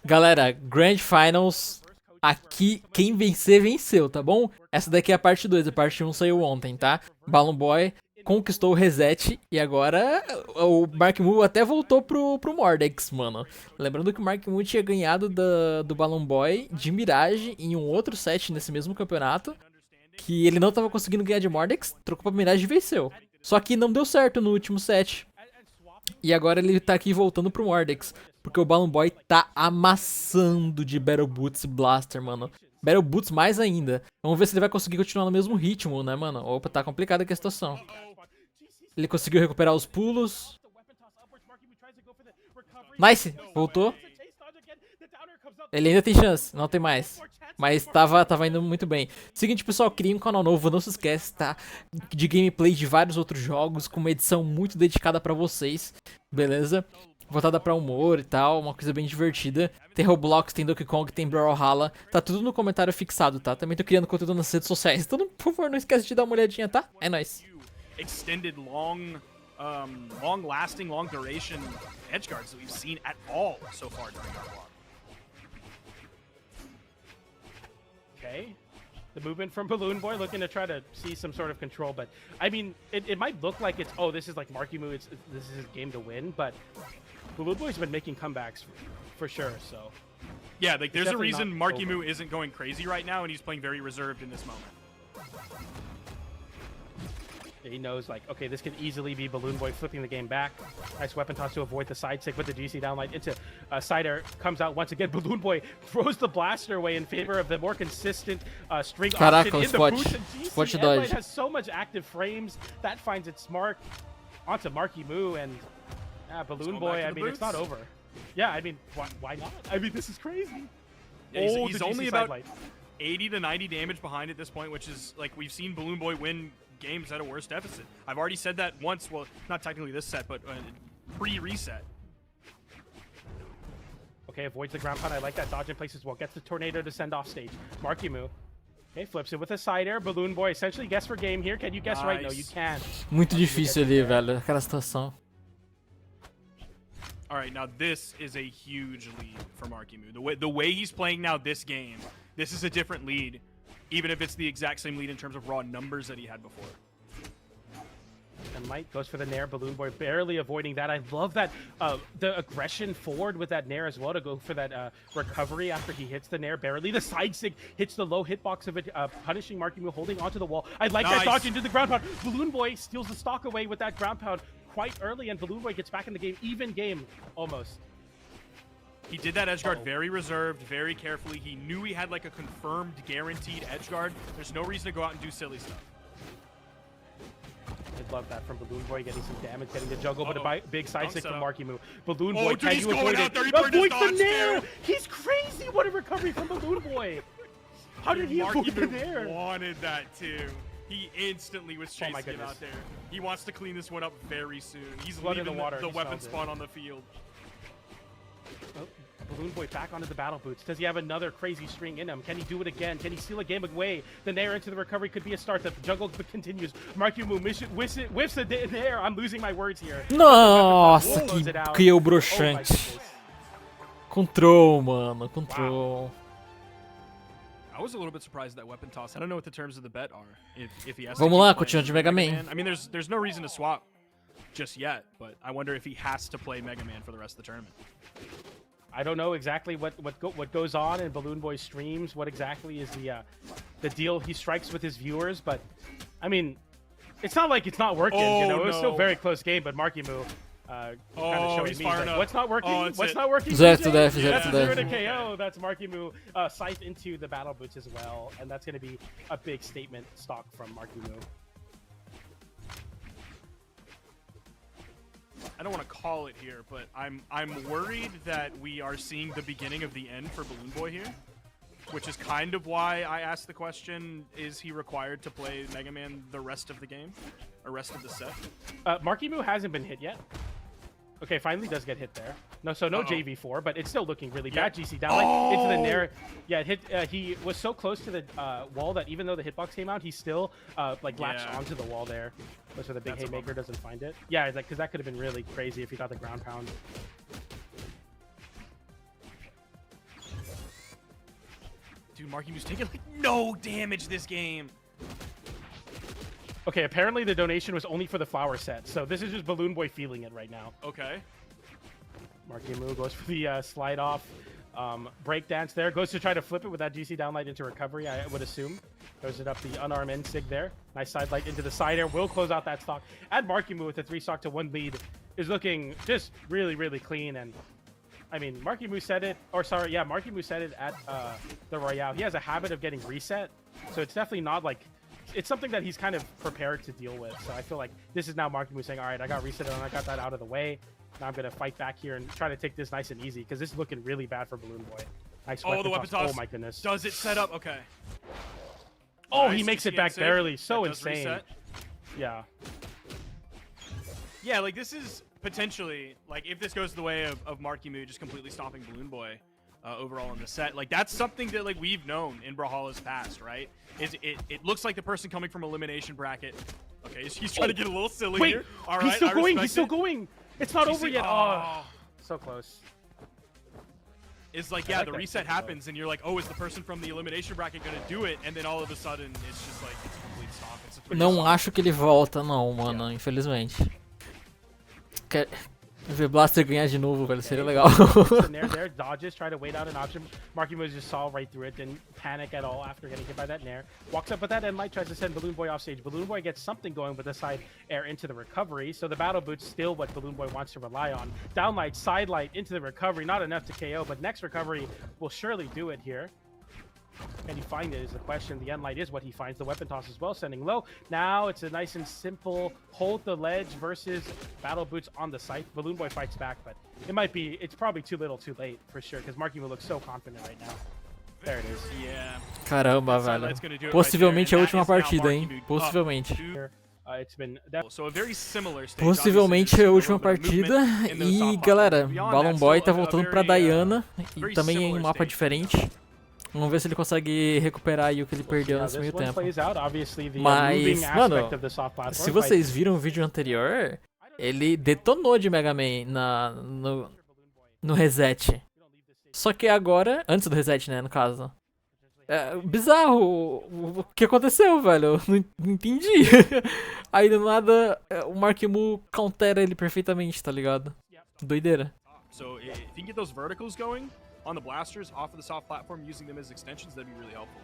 Galera, Grand Finals, aqui quem vencer, venceu, tá bom? Essa daqui é a parte 2, a parte 1 saiu ontem, tá? Balloon Boy conquistou o reset e agora o Mark Moo até voltou pro Mordex, mano. Lembrando que o Mark Moo tinha ganhado do Balloon Boy de Mirage em um outro set nesse mesmo campeonato, que ele não tava conseguindo ganhar de Mordex, trocou pra Mirage e venceu. Só que não deu certo no último set. E agora ele tá aqui voltando pro Mordex. Porque o Balloon Boy tá amassando de Battle Boots e Blaster, mano. Battle Boots mais ainda. Vamos ver se ele vai conseguir continuar no mesmo ritmo, né, mano? Opa, tá complicada aqui a situação. Ele conseguiu recuperar os pulos. Nice! Voltou. Ele ainda tem chance, não tem mais. Mas tava indo muito bem. Seguinte, pessoal, criem um canal novo, não se esquece, tá? De gameplay de vários outros jogos, com uma edição muito dedicada pra vocês, beleza? Voltada pra humor e tal, uma coisa bem divertida. Tem Roblox, tem Donkey Kong, tem Brawlhalla. Tá tudo no comentário fixado, tá? Também tô criando conteúdo nas redes sociais. Então, por favor, não esquece de dar uma olhadinha, tá? É nóis. Extended, long lasting, long duration edge guards that we've seen at all so far during our vlog. Okay. The movement from Balloon Boy, looking to try to see some sort of control, but I mean, it might look like it's, oh, this is like Marky Moo, this is his game to win, but Balloon Boy's been making comebacks for sure, so. Yeah, like there's a reason Marky Moo isn't going crazy right now, and he's playing very reserved in this moment. He knows, like, okay, this could easily be Balloon Boy flipping the game back. Nice weapon toss to avoid the side stick with the GC downlight into side air. Comes out once again. Balloon Boy throws the blaster away in favor of the more consistent string option in the boost. And GC downlight has so much active frames. That finds its mark onto Marky Moo. And Balloon Boy, I mean, it's not over. Yeah, I mean, why not? I mean, this is crazy. Yeah, he's only about 80 to 90 damage behind at this point, which is, like, we've seen Balloon Boy win games at a worse deficit. I've already said that once, well, not technically this set, but pre-reset. Okay, avoids the ground pound. I like that dodge in place as well. Gets the tornado to send off stage. Marky Moo. Okay, flips it with a side air. Balloon Boy essentially guess for game here. Can you guess right? No, you can't. Muito difícil ali, velho, aquela situação. All right, now this is a huge lead for Marky Moo. The way he's playing now this game, this is a different lead. Even if it's the exact same lead in terms of raw numbers that he had before. And Light goes for the Nair. Balloon Boy barely avoiding that. I love that the aggression forward with that Nair as well to go for that recovery after he hits the Nair barely. The side stick hits the low hitbox of it, punishing Marky Moo, holding onto the wall. I like that dodge into the ground pound. Balloon Boy steals the stock away with that ground pound quite early, and Balloon Boy gets back in the game. Even game, almost. He did that edge guard very reserved, very carefully. He knew he had like a confirmed, guaranteed edge guard. There's no reason to go out and do silly stuff. I love that from Balloon Boy, getting some damage, getting the juggle, but a big side stick from Marky Moo. Balloon Boy, can you avoid it? Avoid the Nair! He's crazy! What a recovery from Balloon Boy! How did he avoid the Nair? Wanted that too. He instantly was chasing it out there. He wants to clean this one up very soon. He's leaving the weapon spawn on the field. Oh, Balloon Boy back onto the battle boots. Does he have another crazy string in him? Can he do it again? Can he steal a game away? The Nair into the recovery could be a start. The jungle continues. Marky Moo whiffs the Nair. I'm losing my words here. Nossa, que eu broxante. Control, mano. Control. Wow. I was a little bit surprised at that weapon toss. I don't know what the terms of the bet are. If he has Vamos lá, continua de Mega Man. I mean, there's no reason to swap just yet, but I wonder if he has to play Mega Man for the rest of the tournament. I don't know exactly what goes on in Balloon Boy's streams. What exactly is the deal he strikes with his viewers? But I mean, it's not like it's not working. You know, it was still a very close game. But Marky Moo kind of showing me like, what's not working. What's not working? That's the zero to KO. That's Marky Moo scythe into the battle boots as well, and that's going to be a big statement stock from Marky Moo. I don't want to call it here, but I'm worried that we are seeing the beginning of the end for Balloon Boy here, which is kind of why I asked the question, is he required to play Mega Man the rest of the game, or rest of the set? Marky Moo hasn't been hit yet. Okay, finally does get hit there. No, so no JV4, but it's still looking really bad. GC down into the Nair. Yeah, it hit. He was so close to the wall that even though the hitbox came out, he still like latched onto the wall there. So the big haymaker doesn't find it. Yeah, like because that could have been really crazy if he got the ground pound. dude, Markimu's taking like no damage this game. Okay, apparently the donation was only for the flower set, so this is just Balloon Boy feeling it right now. Okay. Markimu goes for the slide off. Breakdance there. Goes to try to flip it with that GC downlight into recovery, I would assume. Throws it up the unarmed end sig there. Nice side light into the side air. Will close out that stock. And Markimu with a 3-stock to 1 lead is looking just really, really clean. And I mean, Markimu said it, or sorry, yeah, Markimu said it at the Royale. He has a habit of getting reset, so it's definitely not like, it's something that he's kind of prepared to deal with. So I feel like this is now Markimu saying, all right, I got reset and I got that out of the way. Now I'm going to fight back here and try to take this nice and easy because this is looking really bad for Balloon Boy. Nice the weapon toss. Oh my goodness. Does it set up? Okay. Oh, Nice. he makes it back Save. barely. So That does insane. reset. Yeah. Yeah, like this is potentially, like if this goes the way of Markimu just completely stopping Balloon Boy overall in the set, like that's something that like we've known in Brawlhalla's past, right? Is it looks like the person coming from elimination bracket. Okay, he's trying to get a little silly Wait, here. All right, he's still I going. respect He's still it. going. It's not GC over yet. Oh, so close. It's like, I yeah, like the that reset tempo. happens, and you're like, oh, is the person from the elimination bracket gonna do it? And then all of a sudden, it's just like, it's a complete stop. It's a Não acho que ele volta, não, mano, infelizmente. Quer ver Blaster ganhar de novo, velho, seria legal. And there, dodges, try to wait out an option. Markimu just saw right through it, didn't panic at all after getting hit by that Nair. Walks up with that end light, tries to send Balloon Boy off stage. Balloon Boy gets something going with the side air into the recovery, so the battle boot's still what Balloon Boy wants to rely on. Down light, side light into the recovery, not enough to KO, but next recovery will surely do it here. Can he find it is the question. The end light is what he finds. The weapon toss as well, sending low. Now it's a nice and simple hold the ledge versus battle boots on the site. Balloon Boy fights back, but it's probably too little too late for sure, because Markimu looks so confident right now. There it is. Yeah. Caramba, velho. Possivelmente a última partida, hein? Possivelmente. It's been So a very similar stage, Possivelmente obviously, a there's última a little bit of partida. movement in those E soft galera, platforms. Beyond Balloon that, Boy still tá a voltando very, pra Diana e very também em um similar mapa stage. diferente. Vamos ver se ele consegue recuperar aí o que ele perdeu yeah, nesse meio this one tempo. plays out, obviously, the Mas, moving mano, aspect of the soft platform. Se vocês viram o vídeo anterior, ele detonou de Mega Man no reset. Só que agora, antes do reset, né, no caso. É bizarro o que aconteceu, velho. Eu não entendi. Aí do nada, o Markimu countera ele perfeitamente, tá ligado? Doideira. So if you can get those verticals going on the blasters off of the soft platform using them as extensions, that'd be really helpful.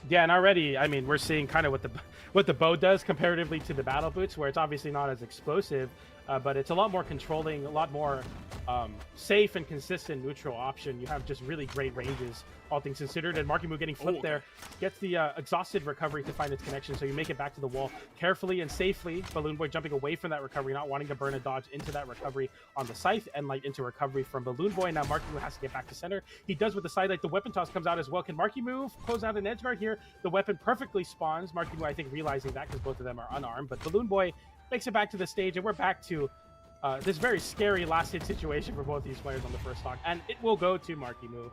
Yeah, and already, I mean, we're seeing kind of what the bow does comparatively to the battle boots, where it's obviously not as explosive, but it's a lot more controlling, a lot more safe and consistent neutral option. You have just really great ranges, all things considered. And Markimu getting flipped there, gets the exhausted recovery to find its connection, so you make it back to the wall carefully and safely. Balloon Boy jumping away from that recovery, not wanting to burn a dodge into that recovery on the scythe, and light into recovery from Balloon Boy. Now Markimu has to get back to center. He does with the side light. The weapon toss comes out as well. Can Markimu close out an edge guard here? The weapon perfectly spawns. Markimu, I think, realizing that because both of them are unarmed, but Balloon Boy makes it back to the stage, and we're back to this very scary last hit situation for both these players on the first stock, and it will go to Markimu.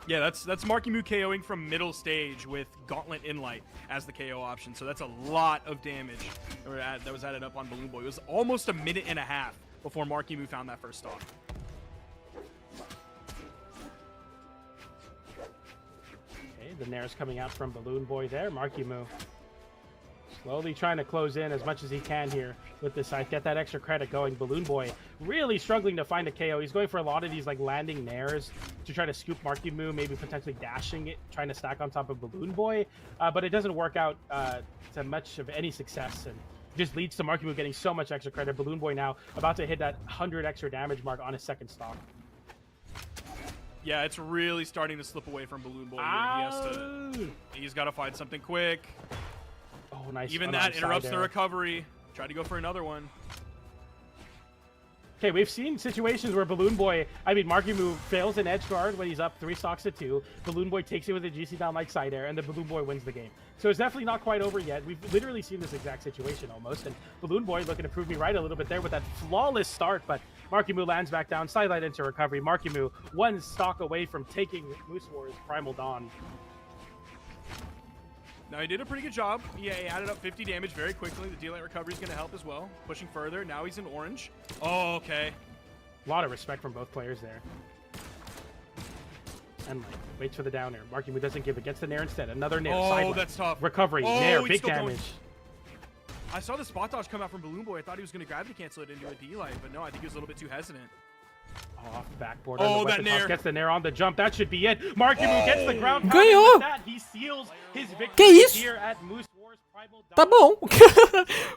Yeah, that's Markimu KOing from middle stage with Gauntlet Inlight as the KO option. So that's a lot of damage that was added up on Balloon Boy. It was almost a minute and a half before Markimu found that first stock. Okay, the Nair's coming out from Balloon Boy there. Markimu slowly trying to close in as much as he can here with this side. Get that extra credit going. Balloon Boy really struggling to find a KO. He's going for a lot of these like landing Nairs to try to scoop Markimu, maybe potentially dashing it, trying to stack on top of Balloon Boy. But it doesn't work out to much of any success, and just leads to Markimu getting so much extra credit. Balloon Boy now about to hit that 100 extra damage mark on his second stock. Yeah, it's really starting to slip away from Balloon Boy here. He's got to find something quick. Oh, nice. Even that interrupts the recovery. Try to go for another one. Okay, we've seen situations where Balloon Boy, I mean, Markimu fails an edge guard when he's up 3 stocks to 2. Balloon Boy takes it with a GC down like side air, and the Balloon Boy wins the game. So it's definitely not quite over yet. We've literally seen this exact situation almost, and Balloon Boy looking to prove me right a little bit there with that flawless start, but Markimu lands back down, sidelight into recovery. Markimu 1 stock away from taking Moose War's Primal Dawn. Now he did a pretty good job. He added up 50 damage very quickly. The D-Light recovery is going to help as well. Pushing further. Now he's in orange. Oh, okay. A lot of respect from both players there. and like waits for the down air. Markimu doesn't give it, gets the nair instead. Another nair. Oh, sideline. that's tough. Recovery, Oh, nair, he's big still going. damage. I saw the spot dodge come out from Balloon Boy. I thought he was going to grab the cancel it into a D-Light, but no, I think he was a little bit too hestant. Off the backboard. Oh, on the that weapon toss, nair. gets the nair on the jump. That should be it. Markimu gets the ground pound. Ganhou. And with that, he seals his Que victory isso? here at Moose Wars Primal Tá Dawn. bom.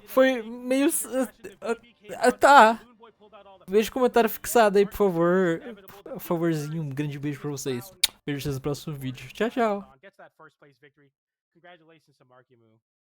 Foi meio... tá. Veja o comentário fixado aí, por favor. Por favorzinho, um grande beijo pra vocês. Vejo vocês no próximo vídeo. Tchau, tchau. Gets that first place victory. Congratulations to Markimu.